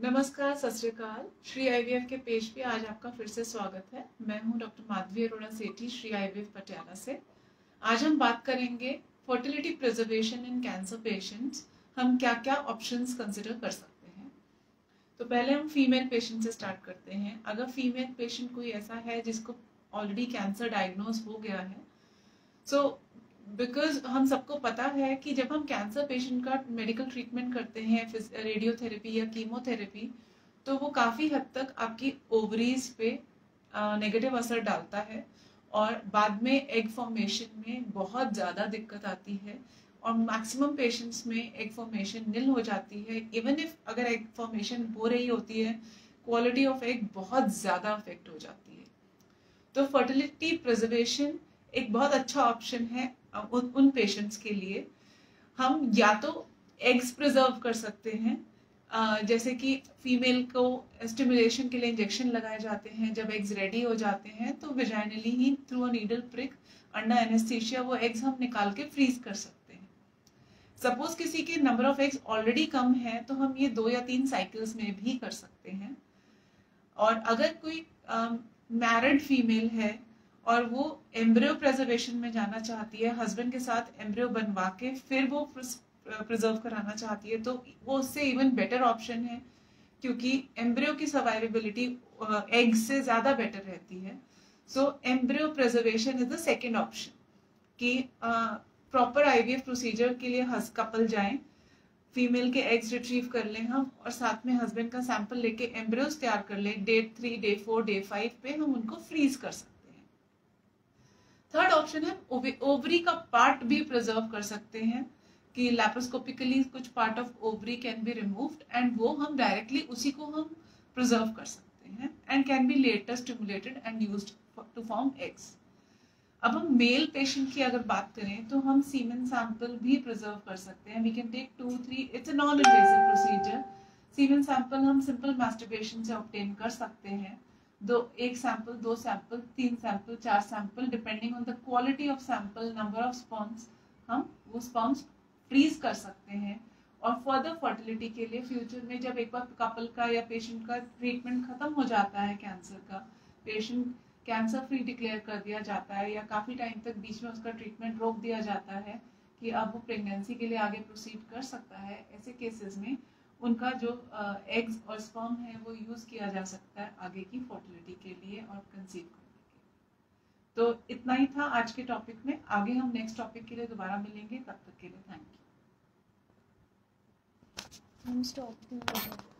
नमस्कार, सत श्री अकाल। श्री आईवीएफ के पेज पे आज आपका फिर से स्वागत है। मैं हूं डॉक्टर माधवी अरोड़ा सेठी, श्री आईवीएफ पटियाला से। आज हम बात करेंगे फर्टिलिटी प्रिजर्वेशन इन कैंसर पेशेंट्स। हम क्या क्या ऑप्शंस कंसिडर कर सकते हैं। तो पहले हम फीमेल पेशेंट से स्टार्ट करते हैं। अगर फीमेल पेशेंट कोई ऐसा है जिसको ऑलरेडी कैंसर डायग्नोज हो गया है, सो बिकॉज हम सबको पता है कि जब हम कैंसर पेशेंट का मेडिकल ट्रीटमेंट करते हैं, रेडियोथेरेपी या कीमोथेरेपी, तो वो काफ़ी हद तक आपकी ओवरीज पे नेगेटिव असर डालता है और बाद में एग फॉर्मेशन में बहुत ज़्यादा दिक्कत आती है और मैक्सिमम पेशेंट्स में एग फॉर्मेशन निल हो जाती है। इवन इफ अगर एग फॉर्मेशन हो रही होती है, क्वालिटी ऑफ एग बहुत ज़्यादा अफेक्ट हो जाती है। तो फर्टिलिटी प्रिजर्वेशन एक बहुत अच्छा ऑप्शन है उन पेशेंट्स के लिए। हम या तो एग्स प्रिजर्व कर सकते हैं, जैसे कि फीमेल को स्टिमुलेशन के लिए इंजेक्शन लगाए जाते हैं। जब एग्स रेडी हो जाते हैं तो विजाइनली ही through a needle prick under anaesthesia वो एग्स हम निकाल के फ्रीज कर सकते हैं। सपोज किसी के नंबर ऑफ एग्स ऑलरेडी कम है तो हम ये 2 या 3 साइकिल्स में भी कर सकते हैं। और अगर कोई मैरिड फीमेल है और वो एम्ब्रियो प्रिजर्वेशन में जाना चाहती है, हस्बैंड के साथ एम्ब्रियो बनवा के फिर वो प्रिजर्व कराना चाहती है, तो वो उससे इवन बेटर ऑप्शन है, क्योंकि एम्ब्रियो की सर्वाइवेबिलिटी एग से ज्यादा बेटर रहती है। So embryo preservation is the second option कि प्रॉपर आईवीएफ प्रोसीजर के लिए कपल जाएं, फीमेल के एग्स रिट्रीव कर लें हम और साथ में हस्बैंड का सैंपल लेके एम्ब्रियोज तैयार कर लें। डे 3, डे 4, डे 5 पे हम उनको फ्रीज कर सकते हैं। थर्ड ऑप्शन है ओवरी का पार्ट भी प्रिजर्व कर सकते हैं कि लैप्रोस्कोपिकली कुछ part of ovary can be removed and वो हम डायरेक्टली उसी को हम प्रिजर्व कर सकते हैं and can be later stimulated and used to form eggs. अब हम मेल पेशेंट की अगर बात करें तो हम सीमेन सैंपल भी प्रिजर्व कर सकते हैं। We can take 2-3, it's a non invasive procedure. Semen sample हम सिंपल मास्टरबेशन से ऑब्टेन कर सकते हैं। एक sample, 2 sample, 3 sample, 4 sample, depending on the quality of sample, number of sperms, हम वो स्पर्म्स फ्रीज कर सकते हैं। और फर्दर फर्टिलिटी के लिए फ्यूचर में जब एक बार कपल का या पेशेंट का ट्रीटमेंट खत्म हो जाता है कैंसर का, पेशेंट कैंसर फ्री डिक्लेयर कर दिया जाता है या काफ़ी टाइम तक बीच में उसका ट्रीटमेंट रोक दिया जाता है कि अब वो प्रेगनेंसी के लिए आगे प्रोसीड कर सकता है, ऐसे केसेस में उनका जो एग्स और स्पर्म है वो यूज़ किया जा सकता है आगे की फर्टिलिटी के लिए और कंसीव करने के लिए। तो इतना ही था आज के टॉपिक में। आगे हम नेक्स्ट टॉपिक के लिए दोबारा मिलेंगे। तब तक के लिए थैंक यू।